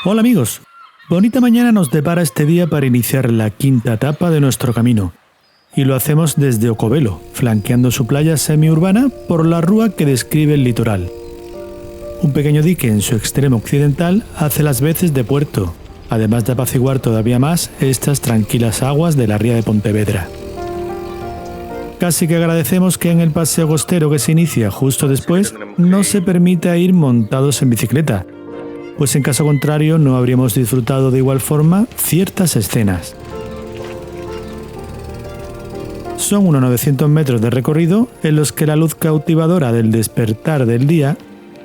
Hola amigos, bonita mañana nos depara este día para iniciar la quinta etapa de nuestro camino. Y lo hacemos desde Ocovelo, flanqueando su playa semiurbana por la rúa que describe el litoral. Un pequeño dique en su extremo occidental hace las veces de puerto, además de apaciguar todavía más estas tranquilas aguas de la ría de Pontevedra. Casi que agradecemos que en el paseo costero que se inicia justo después no se permita ir montados en bicicleta, pues en caso contrario no habríamos disfrutado de igual forma ciertas escenas. Son unos 900 metros de recorrido en los que la luz cautivadora del despertar del día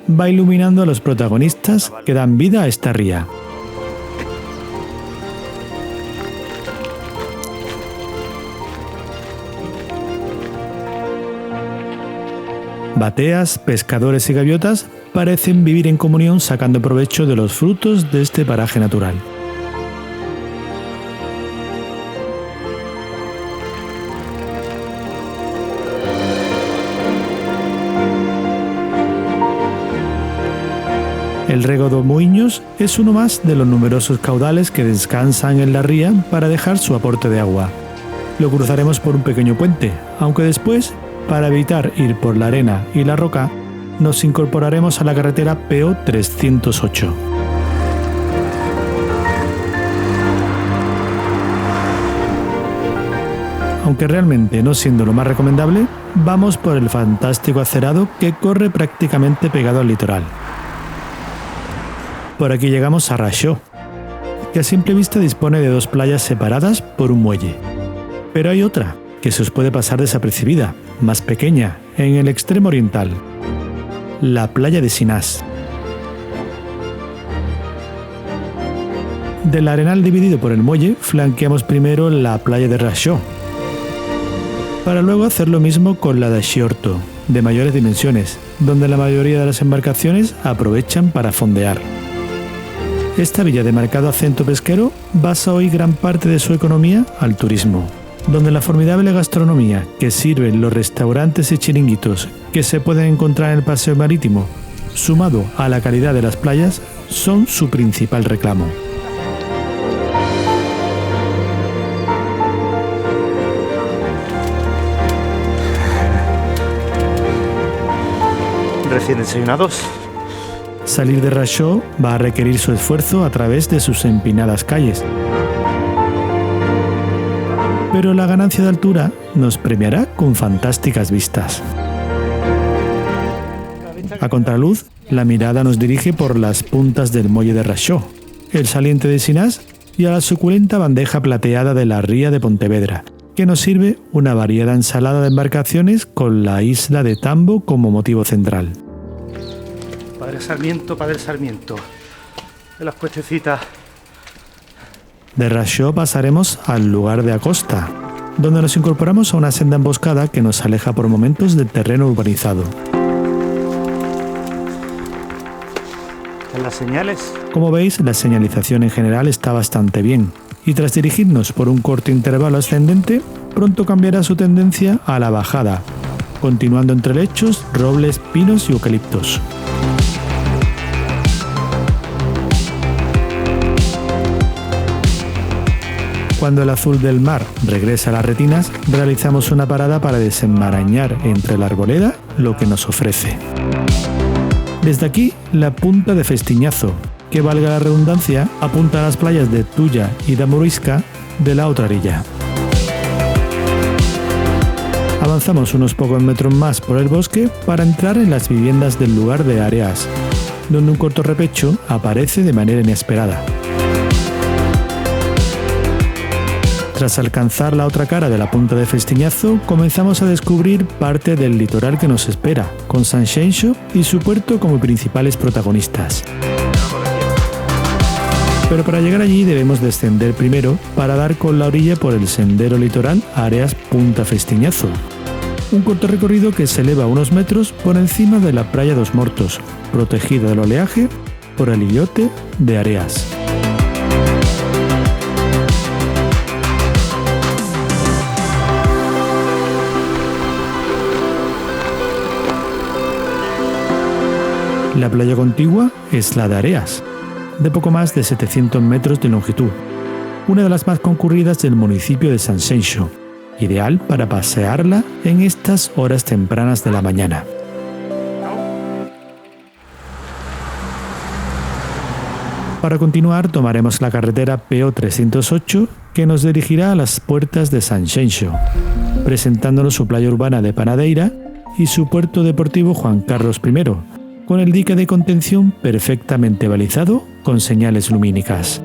va iluminando a los protagonistas que dan vida a esta ría. Bateas, pescadores y gaviotas parecen vivir en comunión sacando provecho de los frutos de este paraje natural. El Rego do Muiños es uno más de los numerosos caudales que descansan en la ría para dejar su aporte de agua. Lo cruzaremos por un pequeño puente, aunque después, para evitar ir por la arena y la roca, nos incorporaremos a la carretera PO 308. Aunque realmente no siendo lo más recomendable, vamos por el fantástico acerado que corre prácticamente pegado al litoral. Por aquí llegamos a Raxó, que a simple vista dispone de dos playas separadas por un muelle. Pero hay otra, que se os puede pasar desapercibida, más pequeña, en el extremo oriental. La playa de Sinás. Del arenal dividido por el muelle, flanqueamos primero la playa de Raxó, para luego hacer lo mismo con la de Xiorto, de mayores dimensiones, donde la mayoría de las embarcaciones aprovechan para fondear. Esta villa de marcado acento pesquero basa hoy gran parte de su economía al turismo, donde la formidable gastronomía que sirven los restaurantes y chiringuitos que se pueden encontrar en el paseo marítimo, sumado a la calidad de las playas, son su principal reclamo. Recién desayunados. Salir de Raxó va a requerir su esfuerzo a través de sus empinadas calles. Pero la ganancia de altura nos premiará con fantásticas vistas. A contraluz, la mirada nos dirige por las puntas del muelle de Raxó, el saliente de Sinás y a la suculenta bandeja plateada de la ría de Pontevedra, que nos sirve una variada ensalada de embarcaciones con la isla de Tambo como motivo central. Padre Sarmiento, de las puestecitas. De Raxó pasaremos al lugar de Acosta, donde nos incorporamos a una senda emboscada que nos aleja por momentos del terreno urbanizado. ¿En las señales? Como veis, la señalización en general está bastante bien, y tras dirigirnos por un corto intervalo ascendente, pronto cambiará su tendencia a la bajada, continuando entre lechos, robles, pinos y eucaliptos. Cuando el azul del mar regresa a las retinas, realizamos una parada para desenmarañar entre la arboleda lo que nos ofrece. Desde aquí, la punta de Festiñazo, que valga la redundancia, apunta a las playas de Tulla y de Amorisca de la otra orilla. Avanzamos unos pocos metros más por el bosque para entrar en las viviendas del lugar de Areas, donde un corto repecho aparece de manera inesperada. Tras alcanzar la otra cara de la punta de Festiñazo, comenzamos a descubrir parte del litoral que nos espera, con Sanxenxo y su puerto como principales protagonistas. Pero para llegar allí debemos descender primero para dar con la orilla por el sendero litoral Areas Punta Festiñazo. Un corto recorrido que se eleva unos metros por encima de la playa dos Mortos, protegida del oleaje por el illote de Areas. La playa contigua es la de Areas, de poco más de 700 metros de longitud, una de las más concurridas del municipio de Sanxenxo, ideal para pasearla en estas horas tempranas de la mañana. Para continuar tomaremos la carretera PO 308 que nos dirigirá a las puertas de Sanxenxo, presentándonos su playa urbana de Panadeira y su puerto deportivo Juan Carlos I, con el dique de contención perfectamente balizado con señales lumínicas.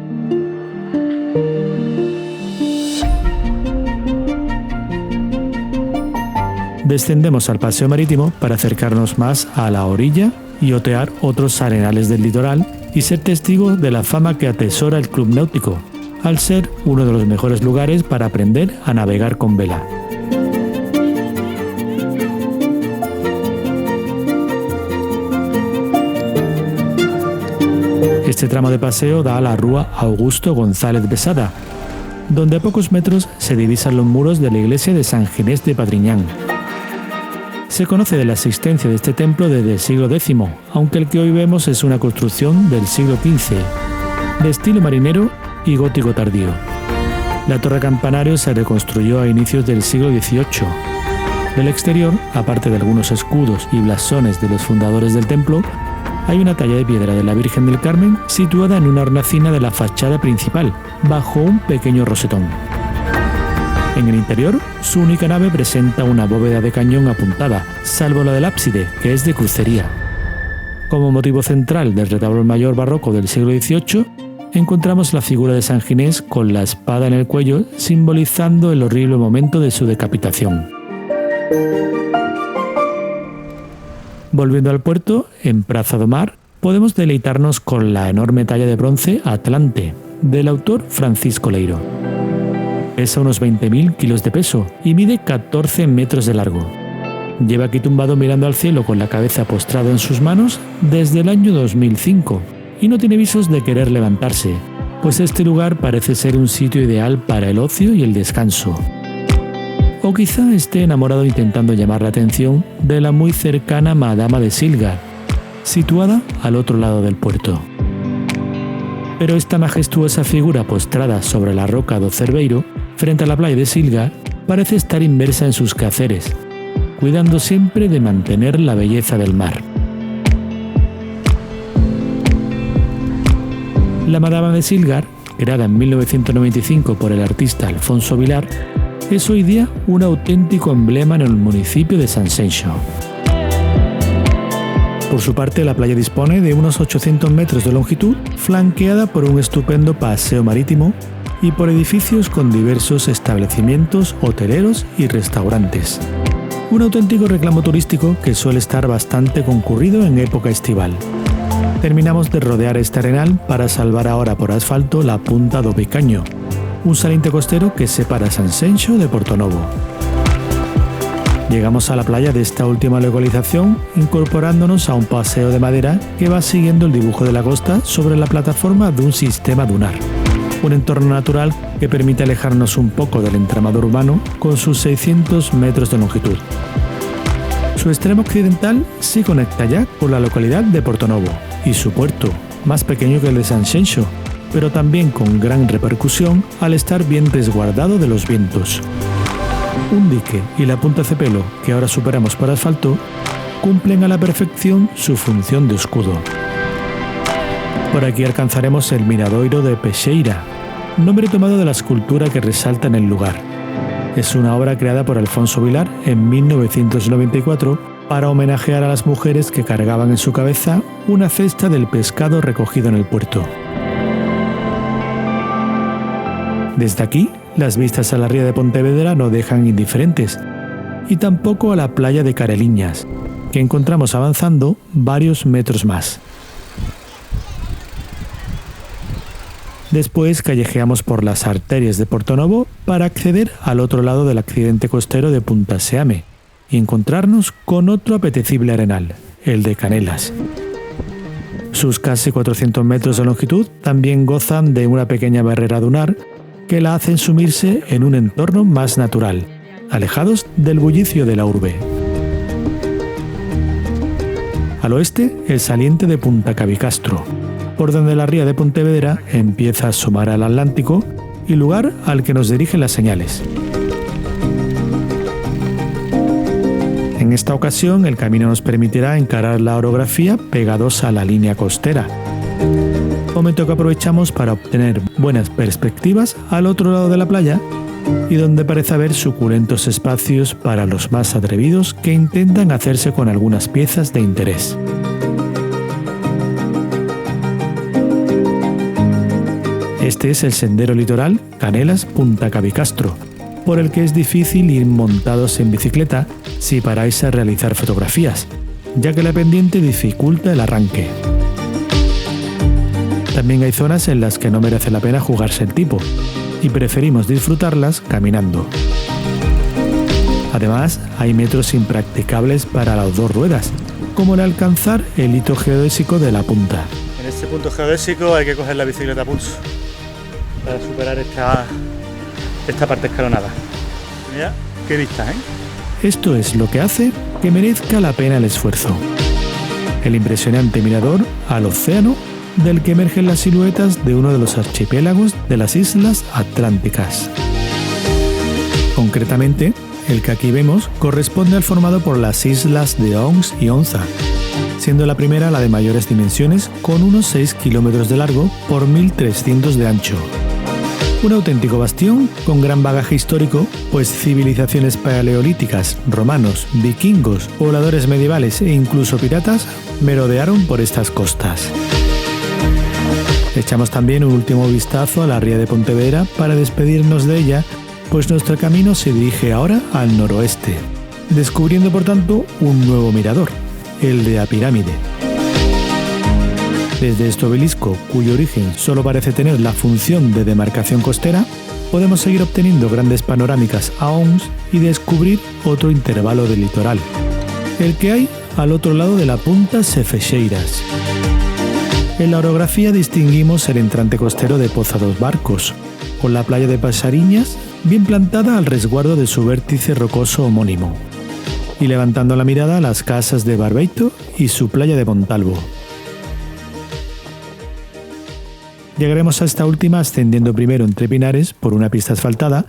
Descendemos al paseo marítimo para acercarnos más a la orilla y otear otros arenales del litoral y ser testigo de la fama que atesora el Club Náutico, al ser uno de los mejores lugares para aprender a navegar con vela. Este tramo de paseo da a la Rúa Augusto González Besada, donde a pocos metros se divisan los muros de la iglesia de San Ginés de Patriñán. Se conoce de la existencia de este templo desde el siglo X, aunque el que hoy vemos es una construcción del siglo XV, de estilo marinero y gótico tardío. La torre campanario se reconstruyó a inicios del siglo XVIII. Del exterior, aparte de algunos escudos y blasones de los fundadores del templo, hay una talla de piedra de la Virgen del Carmen situada en una hornacina de la fachada principal, bajo un pequeño rosetón. En el interior, su única nave presenta una bóveda de cañón apuntada, salvo la del ábside, que es de crucería. Como motivo central del retablo mayor barroco del siglo XVIII, encontramos la figura de San Ginés con la espada en el cuello, simbolizando el horrible momento de su decapitación. Volviendo al puerto, en Praza do Mar, podemos deleitarnos con la enorme talla de bronce Atlante, del autor Francisco Leiro. Pesa unos 20.000 kilos de peso y mide 14 metros de largo. Lleva aquí tumbado mirando al cielo con la cabeza postrada en sus manos desde el año 2005 y no tiene visos de querer levantarse, pues este lugar parece ser un sitio ideal para el ocio y el descanso. O quizá esté enamorado intentando llamar la atención de la muy cercana Madama de Silgar, situada al otro lado del puerto. Pero esta majestuosa figura postrada sobre la roca do Cerveiro, frente a la playa de Silgar, parece estar inmersa en sus quehaceres, cuidando siempre de mantener la belleza del mar. La Madama de Silgar, creada en 1995 por el artista Alfonso Vilar, es hoy día un auténtico emblema en el municipio de Sanxenxo. Por su parte, la playa dispone de unos 800 metros de longitud, flanqueada por un estupendo paseo marítimo y por edificios con diversos establecimientos hoteleros y restaurantes. Un auténtico reclamo turístico que suele estar bastante concurrido en época estival. Terminamos de rodear este arenal para salvar ahora por asfalto la punta do Picaño, un saliente costero que separa Sanxenxo de Portonovo. Llegamos a la playa de esta última localización incorporándonos a un paseo de madera que va siguiendo el dibujo de la costa sobre la plataforma de un sistema dunar. Un entorno natural que permite alejarnos un poco del entramado urbano con sus 600 metros de longitud. Su extremo occidental sí conecta ya con la localidad de Portonovo y su puerto, más pequeño que el de Sanxenxo, pero también con gran repercusión al estar bien resguardado de los vientos. Un dique y la punta Cepelo, que ahora superamos por asfalto, cumplen a la perfección su función de escudo. Por aquí alcanzaremos el Miradoiro de Peixeira, nombre tomado de la escultura que resalta en el lugar. Es una obra creada por Alfonso Vilar en 1994 para homenajear a las mujeres que cargaban en su cabeza una cesta del pescado recogido en el puerto. Desde aquí, las vistas a la ría de Pontevedra no dejan indiferentes, y tampoco a la playa de Careliñas, que encontramos avanzando varios metros más. Después callejeamos por las arterias de Portonovo para acceder al otro lado del accidente costero de Punta Seame y encontrarnos con otro apetecible arenal, el de Canelas. Sus casi 400 metros de longitud también gozan de una pequeña barrera dunar que la hacen sumirse en un entorno más natural, alejados del bullicio de la urbe. Al oeste, el saliente de Punta Cabicastro, por donde la ría de Pontevedra empieza a asomar al Atlántico y lugar al que nos dirigen las señales. En esta ocasión, el camino nos permitirá encarar la orografía pegados a la línea costera, momento que aprovechamos para obtener buenas perspectivas al otro lado de la playa y donde parece haber suculentos espacios para los más atrevidos que intentan hacerse con algunas piezas de interés. Este es el sendero litoral Canelas-Punta Cabicastro, por el que es difícil ir montados en bicicleta si paráis a realizar fotografías, ya que la pendiente dificulta el arranque. También hay zonas en las que no merece la pena jugarse el tipo, y preferimos disfrutarlas caminando. Además, hay metros impracticables para las dos ruedas, como el alcanzar el hito geodésico de la punta. En este punto geodésico hay que coger la bicicleta a pulso para superar esta parte escalonada. Mira, qué vista, ¿eh? Esto es lo que hace que merezca la pena el esfuerzo. El impresionante mirador al océano del que emergen las siluetas de uno de los archipiélagos de las Islas Atlánticas. Concretamente, el que aquí vemos corresponde al formado por las islas de Ons y Onza, siendo la primera la de mayores dimensiones con unos 6 kilómetros de largo por 1300 de ancho. Un auténtico bastión con gran bagaje histórico, pues civilizaciones paleolíticas, romanos, vikingos, pobladores medievales e incluso piratas merodearon por estas costas. Echamos también un último vistazo a la ría de Pontevedra para despedirnos de ella, pues nuestro camino se dirige ahora al noroeste, descubriendo por tanto un nuevo mirador, el de A Pirámide. Desde este obelisco, cuyo origen solo parece tener la función de demarcación costera, podemos seguir obteniendo grandes panorámicas a Ons y descubrir otro intervalo de litoral, el que hay al otro lado de la punta Sefecheiras. En la orografía distinguimos el entrante costero de Poza dos Barcos, con la playa de Pasariñas bien plantada al resguardo de su vértice rocoso homónimo, y levantando la mirada a las casas de Barbeito y su playa de Montalvo. Llegaremos a esta última ascendiendo primero entre pinares por una pista asfaltada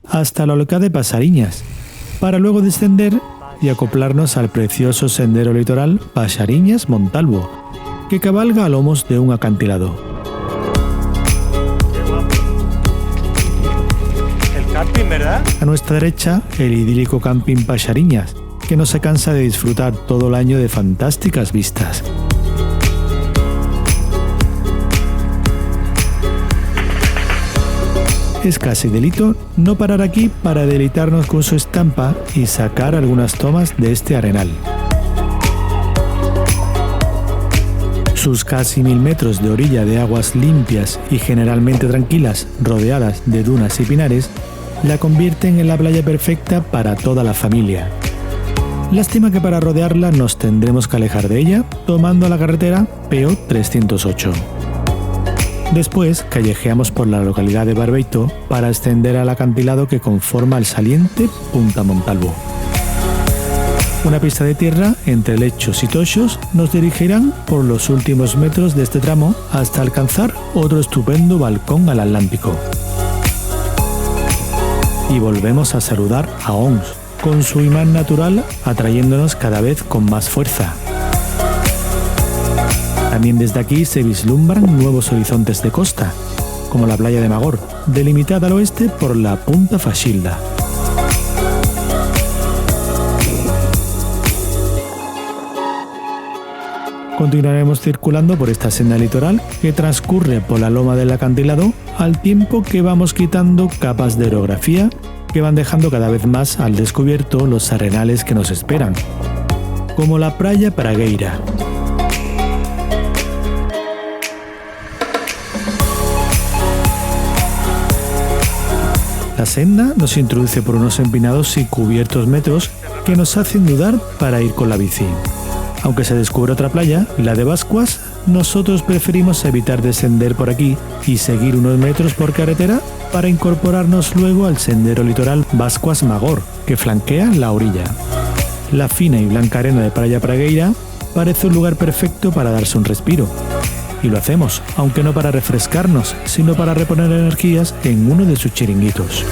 hasta la localidad de Pasariñas, para luego descender y acoplarnos al precioso sendero litoral Pasariñas-Montalvo, que cabalga a lomos de un acantilado. El camping, ¿verdad? A nuestra derecha, el idílico camping Pasariñas, que no se cansa de disfrutar todo el año de fantásticas vistas. Es casi delito no parar aquí para deleitarnos con su estampa y sacar algunas tomas de este arenal. Sus casi 1000 metros de orilla de aguas limpias y generalmente tranquilas, rodeadas de dunas y pinares, la convierten en la playa perfecta para toda la familia. Lástima que para rodearla nos tendremos que alejar de ella tomando la carretera PO 308. Después callejeamos por la localidad de Barbeito para ascender al acantilado que conforma el saliente Punta Montalvo. Una pista de tierra entre lechos y tochos nos dirigirán por los últimos metros de este tramo hasta alcanzar otro estupendo balcón al Atlántico. Y volvemos a saludar a Ons, con su imán natural atrayéndonos cada vez con más fuerza. También desde aquí se vislumbran nuevos horizontes de costa, como la playa de Magor, delimitada al oeste por la Punta Faxilda. Continuaremos circulando por esta senda litoral que transcurre por la loma del acantilado al tiempo que vamos quitando capas de orografía que van dejando cada vez más al descubierto los arenales que nos esperan, como la playa Pragueira. La senda nos introduce por unos empinados y cubiertos metros que nos hacen dudar para ir con la bici. Aunque se descubre otra playa, la de Bascuas, nosotros preferimos evitar descender por aquí y seguir unos metros por carretera para incorporarnos luego al sendero litoral Bascuas Magor, que flanquea la orilla. La fina y blanca arena de Playa Pragueira parece un lugar perfecto para darse un respiro. Y lo hacemos, aunque no para refrescarnos, sino para reponer energías en uno de sus chiringuitos.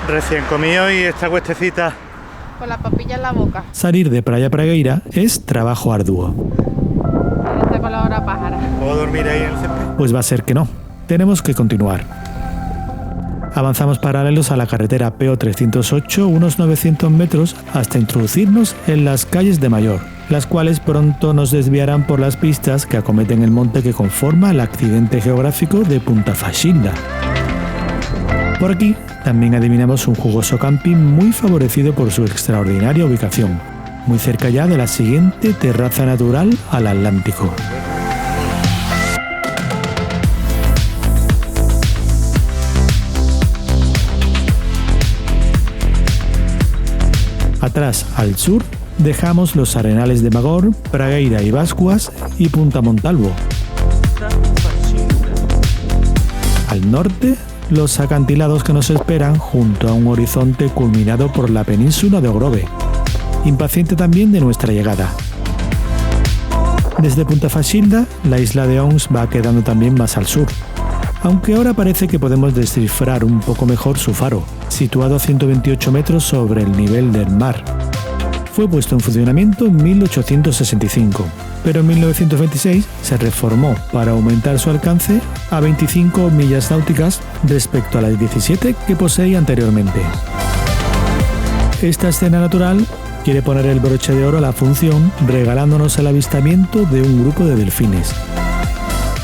Recién comido y esta cuestecita. Con la papilla en la boca. Salir de Praia Pragueira es trabajo arduo. Está con la hora pájara. ¿Puedo dormir ahí en el césped? Pues va a ser que no. Tenemos que continuar. Avanzamos paralelos a la carretera PO308 unos 900 metros hasta introducirnos en las calles de Mayor, las cuales pronto nos desviarán por las pistas que acometen el monte que conforma el accidente geográfico de Punta Faxinda. Por aquí también adivinamos un jugoso camping muy favorecido por su extraordinaria ubicación, muy cerca ya de la siguiente terraza natural al Atlántico. Atrás, al sur, dejamos los arenales de Magor, Pragueira y Bascuas y Punta Montalvo. Al norte, los acantilados que nos esperan junto a un horizonte culminado por la península de Ogrove, impaciente también de nuestra llegada. Desde Punta Faxinda, la isla de Ons va quedando también más al sur, aunque ahora parece que podemos descifrar un poco mejor su faro, situado a 128 metros sobre el nivel del mar. Fue puesto en funcionamiento en 1865, pero en 1926 se reformó para aumentar su alcance a 25 millas náuticas respecto a las 17 que poseía anteriormente. Esta escena natural quiere poner el broche de oro a la función regalándonos el avistamiento de un grupo de delfines.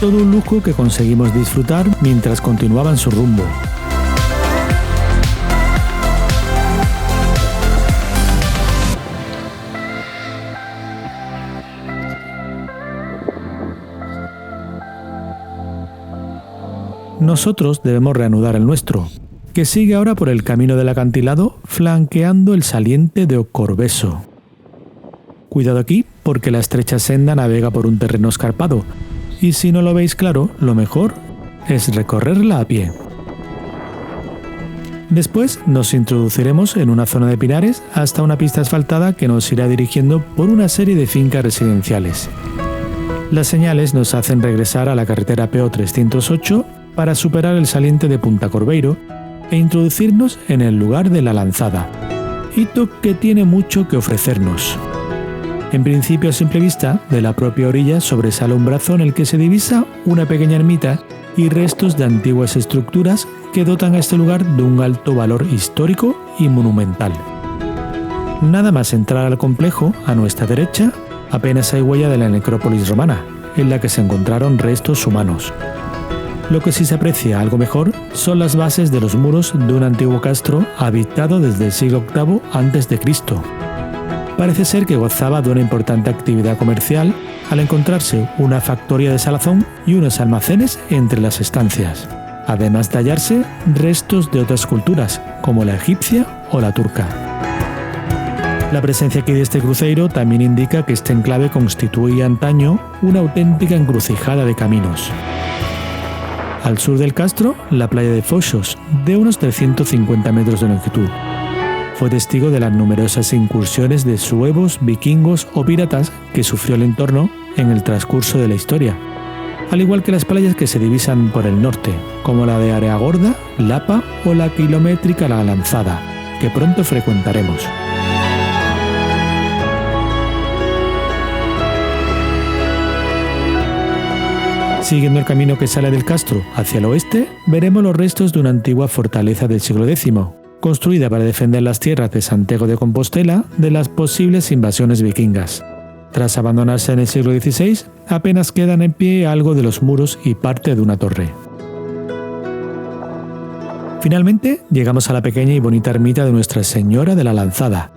Todo un lujo que conseguimos disfrutar mientras continuaban su rumbo. Nosotros debemos reanudar el nuestro, que sigue ahora por el camino del acantilado flanqueando el saliente de Ocorbeso. Cuidado aquí porque la estrecha senda navega por un terreno escarpado, y si no lo veis claro, lo mejor es recorrerla a pie. Después nos introduciremos en una zona de pinares hasta una pista asfaltada que nos irá dirigiendo por una serie de fincas residenciales. Las señales nos hacen regresar a la carretera PO308 para superar el saliente de Punta Corbeiro e introducirnos en el lugar de la Lanzada, hito que tiene mucho que ofrecernos. En principio, a simple vista, de la propia orilla sobresale un brazo en el que se divisa una pequeña ermita y restos de antiguas estructuras que dotan a este lugar de un alto valor histórico y monumental. Nada más entrar al complejo, a nuestra derecha, apenas hay huella de la necrópolis romana, en la que se encontraron restos humanos. Lo que sí se aprecia algo mejor son las bases de los muros de un antiguo castro habitado desde el siglo VIII a.C. Parece ser que gozaba de una importante actividad comercial al encontrarse una factoría de salazón y unos almacenes entre las estancias, además de hallarse restos de otras culturas, como la egipcia o la turca. La presencia aquí de este cruceiro también indica que este enclave constituía antaño una auténtica encrucijada de caminos. Al sur del castro, la playa de Foxos, de unos 350 metros de longitud. Fue testigo de las numerosas incursiones de suevos, vikingos o piratas que sufrió el entorno en el transcurso de la historia, al igual que las playas que se divisan por el norte, como la de Areagorda, Lapa o la kilométrica La Lanzada, que pronto frecuentaremos. Siguiendo el camino que sale del castro hacia el oeste, veremos los restos de una antigua fortaleza del siglo X, construida para defender las tierras de Santiago de Compostela de las posibles invasiones vikingas. Tras abandonarse en el siglo XVI, apenas quedan en pie algo de los muros y parte de una torre. Finalmente, llegamos a la pequeña y bonita ermita de Nuestra Señora de la Lanzada,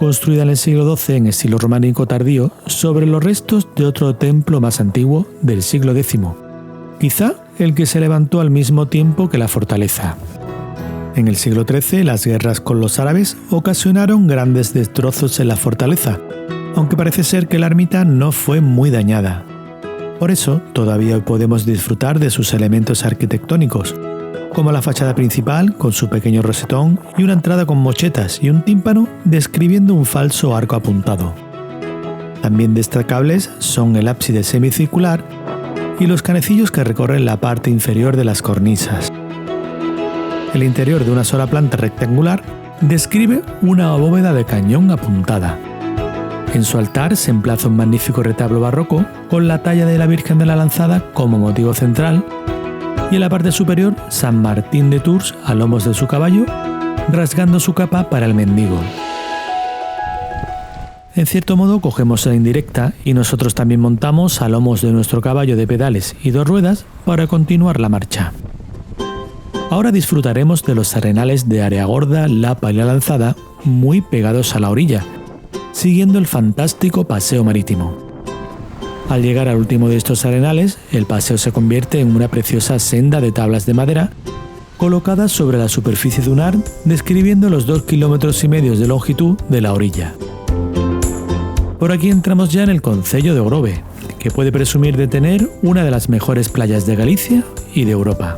construida en el siglo XII en estilo románico tardío sobre los restos de otro templo más antiguo del siglo X, quizá el que se levantó al mismo tiempo que la fortaleza. En el siglo XIII, las guerras con los árabes ocasionaron grandes destrozos en la fortaleza, aunque parece ser que la ermita no fue muy dañada. Por eso, todavía hoy podemos disfrutar de sus elementos arquitectónicos, como la fachada principal con su pequeño rosetón y una entrada con mochetas y un tímpano describiendo un falso arco apuntado. También destacables son el ábside semicircular y los canecillos que recorren la parte inferior de las cornisas. El interior de una sola planta rectangular describe una bóveda de cañón apuntada. En su altar se emplaza un magnífico retablo barroco con la talla de la Virgen de la Lanzada como motivo central y en la parte superior San Martín de Tours a lomos de su caballo, rasgando su capa para el mendigo. En cierto modo cogemos la indirecta y nosotros también montamos a lomos de nuestro caballo de pedales y 2 ruedas para continuar la marcha. Ahora disfrutaremos de los arenales de Areagorda, Lapa y La Lanzada muy pegados a la orilla, siguiendo el fantástico paseo marítimo. Al llegar al último de estos arenales, el paseo se convierte en una preciosa senda de tablas de madera colocadas sobre la superficie dunar, describiendo los 2,5 kilómetros de longitud de la orilla. Por aquí entramos ya en el concello de Ogrove, que puede presumir de tener una de las mejores playas de Galicia y de Europa.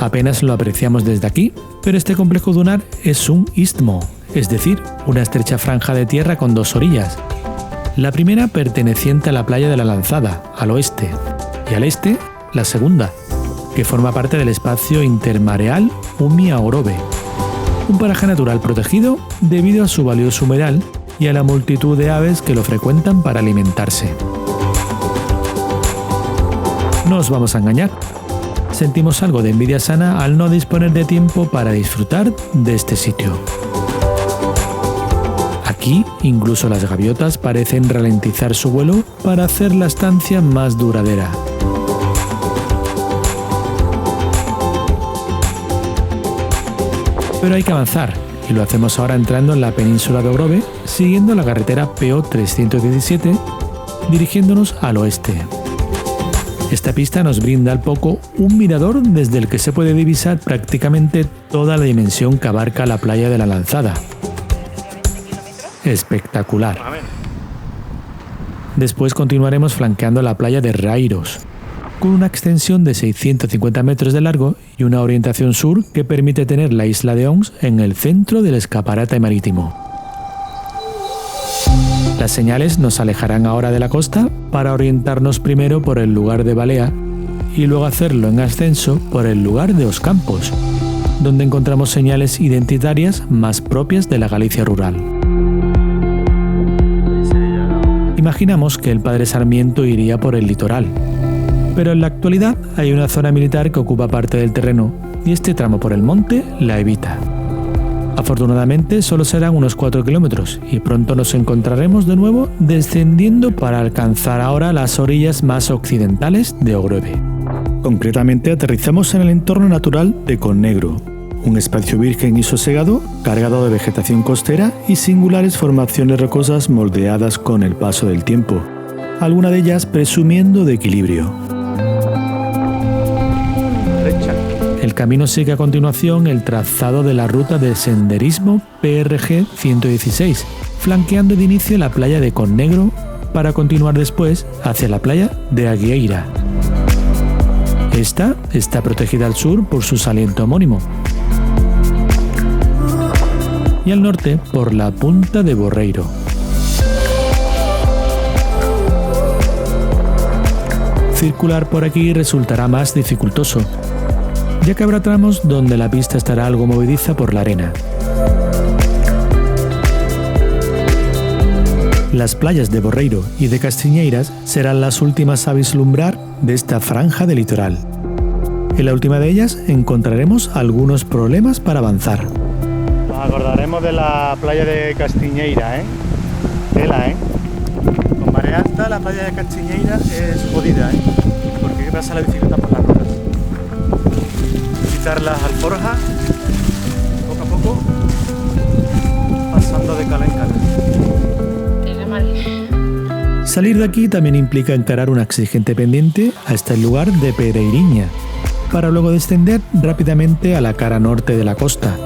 Apenas lo apreciamos desde aquí, pero este complejo dunar es un istmo, es decir, una estrecha franja de tierra con 2 orillas. La primera perteneciente a la playa de la Lanzada, al oeste, y al este, la segunda, que forma parte del espacio intermareal Umia-Ogrove, un paraje natural protegido debido a su valioso humedal y a la multitud de aves que lo frecuentan para alimentarse. No os vamos a engañar, sentimos algo de envidia sana al no disponer de tiempo para disfrutar de este sitio. Aquí, incluso las gaviotas parecen ralentizar su vuelo para hacer la estancia más duradera. Pero hay que avanzar, y lo hacemos ahora entrando en la península de Ogrove, siguiendo la carretera PO 317, dirigiéndonos al oeste. Esta pista nos brinda al poco un mirador desde el que se puede divisar prácticamente toda la dimensión que abarca la playa de la Lanzada. Espectacular. Después continuaremos flanqueando la playa de Rairos, con una extensión de 650 metros de largo y una orientación sur que permite tener la isla de Ons en el centro del escaparate marítimo. Las señales nos alejarán ahora de la costa para orientarnos primero por el lugar de Balea y luego hacerlo en ascenso por el lugar de Os Campos, donde encontramos señales identitarias más propias de la Galicia rural. Imaginamos que el padre Sarmiento iría por el litoral, pero en la actualidad hay una zona militar que ocupa parte del terreno y este tramo por el monte la evita. Afortunadamente solo serán unos 4 kilómetros y pronto nos encontraremos de nuevo descendiendo para alcanzar ahora las orillas más occidentales de Ogrove. Concretamente aterrizamos en el entorno natural de Connegro, un espacio virgen y sosegado cargado de vegetación costera y singulares formaciones rocosas moldeadas con el paso del tiempo, alguna de ellas presumiendo de equilibrio. El camino sigue a continuación el trazado de la ruta de senderismo PRG 116, flanqueando de inicio la playa de Connegro para continuar después hacia la playa de Aguieira. Esta está protegida al sur por su saliente homónimo y al norte por la punta de Borreiro. Circular por aquí resultará más dificultoso, ya que habrá tramos donde la pista estará algo movediza por la arena. Las playas de Borreiro y de Castiñeiras serán las últimas a vislumbrar de esta franja de litoral. En la última de ellas encontraremos algunos problemas para avanzar. Nos acordaremos de la playa de Castiñeira, Tela, Con marea alta la playa de Castiñeira es jodida, porque hay que pasar la bicicleta por las rocas. Quitar las alforjas, poco a poco, pasando de cala en cala. Salir de aquí también implica encarar una exigente pendiente hasta el lugar de Pereiriña, para luego descender rápidamente a la cara norte de la costa,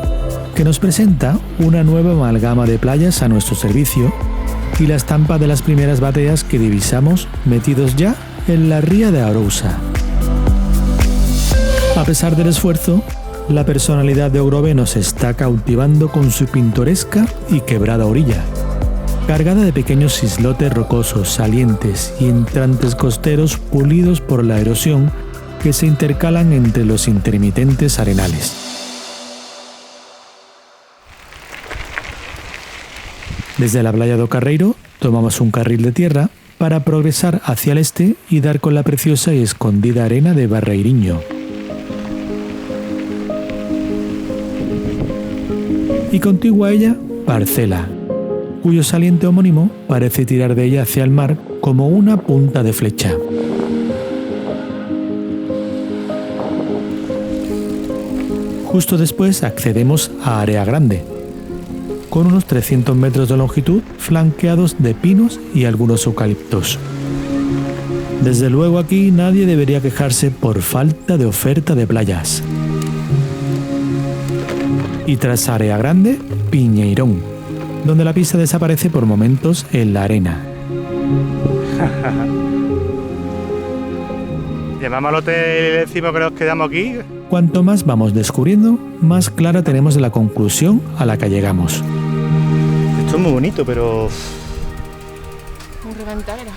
que nos presenta una nueva amalgama de playas a nuestro servicio y la estampa de las primeras bateas que divisamos metidos ya en la ría de Arousa. A pesar del esfuerzo, la personalidad de Ogrove nos está cautivando con su pintoresca y quebrada orilla, cargada de pequeños islotes rocosos, salientes y entrantes costeros pulidos por la erosión que se intercalan entre los intermitentes arenales. Desde la playa do Carreiro tomamos un carril de tierra para progresar hacia el este y dar con la preciosa y escondida arena de Barreiriño. Y contigua a ella, Parcela, cuyo saliente homónimo parece tirar de ella hacia el mar como una punta de flecha. Justo después accedemos a Area Grande, con unos 300 metros de longitud flanqueados de pinos y algunos eucaliptos. Desde luego aquí nadie debería quejarse por falta de oferta de playas. Y tras Area Grande, Piñeirón, donde la pista desaparece por momentos en la arena. Llamamos al hotel y le decimos que nos quedamos aquí. Cuanto más vamos descubriendo, más clara tenemos la conclusión a la que llegamos. Esto es muy bonito, pero Un reventadera.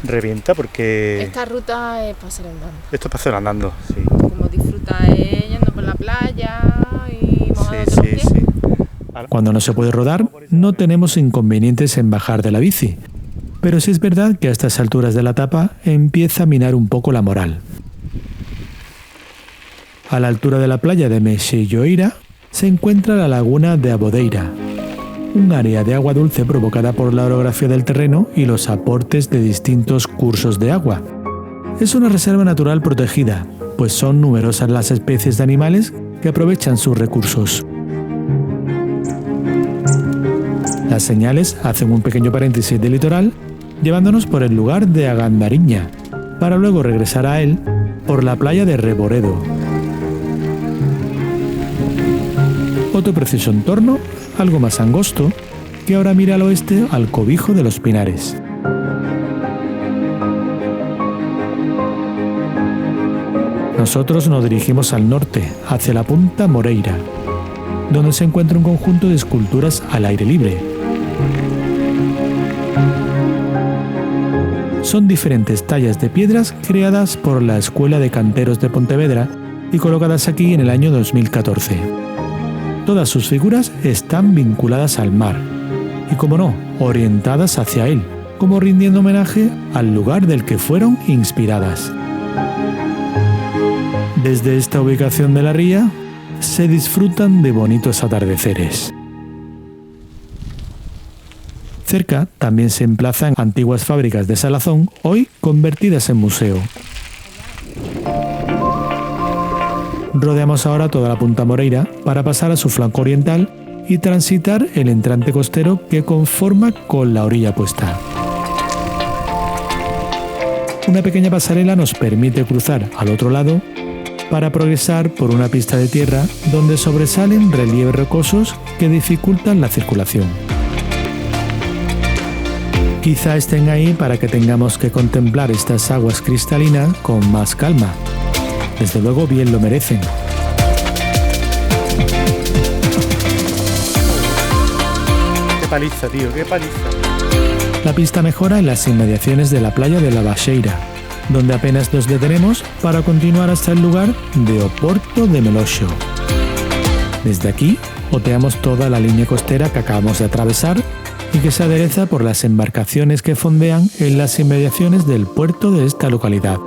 revienta porque Esta ruta es para hacer andando. esto es para hacer andando, sí. Como disfruta yendo por la playa y mojándote los pies. Cuando no se puede rodar, no tenemos inconvenientes en bajar de la bici. Pero sí es verdad que a estas alturas de la etapa empieza a minar un poco la moral. A la altura de la playa de Mexilloira se encuentra la laguna de Abodeira, un área de agua dulce provocada por la orografía del terreno y los aportes de distintos cursos de agua. Es una reserva natural protegida, pues son numerosas las especies de animales que aprovechan sus recursos. Las señales hacen un pequeño paréntesis del litoral, llevándonos por el lugar de Agandariña, para luego regresar a él por la playa de Reboredo. Otro precioso entorno, algo más angosto, que ahora mira al oeste al cobijo de los Pinares. Nosotros nos dirigimos al norte, hacia la punta Moreira, donde se encuentra un conjunto de esculturas al aire libre. Son diferentes tallas de piedras creadas por la Escuela de Canteros de Pontevedra y colocadas aquí en el año 2014. Todas sus figuras están vinculadas al mar y, como no, orientadas hacia él, como rindiendo homenaje al lugar del que fueron inspiradas. Desde esta ubicación de la ría se disfrutan de bonitos atardeceres. Cerca también se emplazan antiguas fábricas de salazón, hoy convertidas en museo. Rodeamos ahora toda la punta Moreira para pasar a su flanco oriental y transitar el entrante costero que conforma con la orilla opuesta. Una pequeña pasarela nos permite cruzar al otro lado para progresar por una pista de tierra donde sobresalen relieves rocosos que dificultan la circulación. Quizá estén ahí para que tengamos que contemplar estas aguas cristalinas con más calma. Desde luego bien lo merecen. Qué paliza, tío, qué paliza. La pista mejora en las inmediaciones de la playa de la Baxeira, donde apenas nos detenemos para continuar hasta el lugar de Oporto de Meloxo. Desde aquí oteamos toda la línea costera que acabamos de atravesar y que se adereza por las embarcaciones que fondean en las inmediaciones del puerto de esta localidad.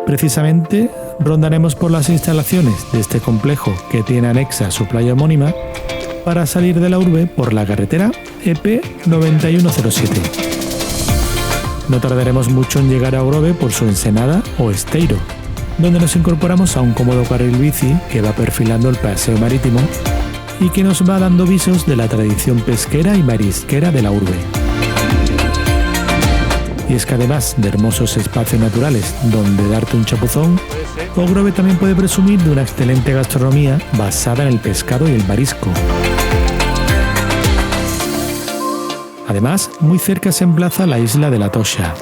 Precisamente rondaremos por las instalaciones de este complejo que tiene anexa su playa homónima para salir de la urbe por la carretera EP 9107. No tardaremos mucho en llegar a Ogrove por su ensenada o Esteiro, donde nos incorporamos a un cómodo carril bici que va perfilando el paseo marítimo y que nos va dando visos de la tradición pesquera y marisquera de la urbe. Y es que además de hermosos espacios naturales donde darte un chapuzón, Ogrove también puede presumir de una excelente gastronomía basada en el pescado y el marisco. Además, muy cerca se emplaza la isla de La Toxa,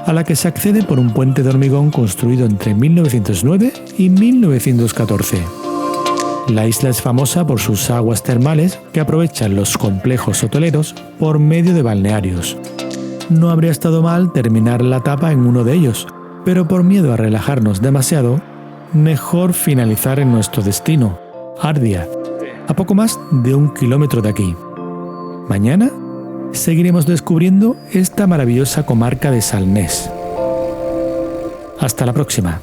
a la que se accede por un puente de hormigón construido entre 1909 y 1914. La isla es famosa por sus aguas termales que aprovechan los complejos hoteleros por medio de balnearios. No habría estado mal terminar la etapa en uno de ellos, pero por miedo a relajarnos demasiado, mejor finalizar en nuestro destino, Ardia, a poco más de 1 kilómetro de aquí. Mañana seguiremos descubriendo esta maravillosa comarca de Salnés. Hasta la próxima.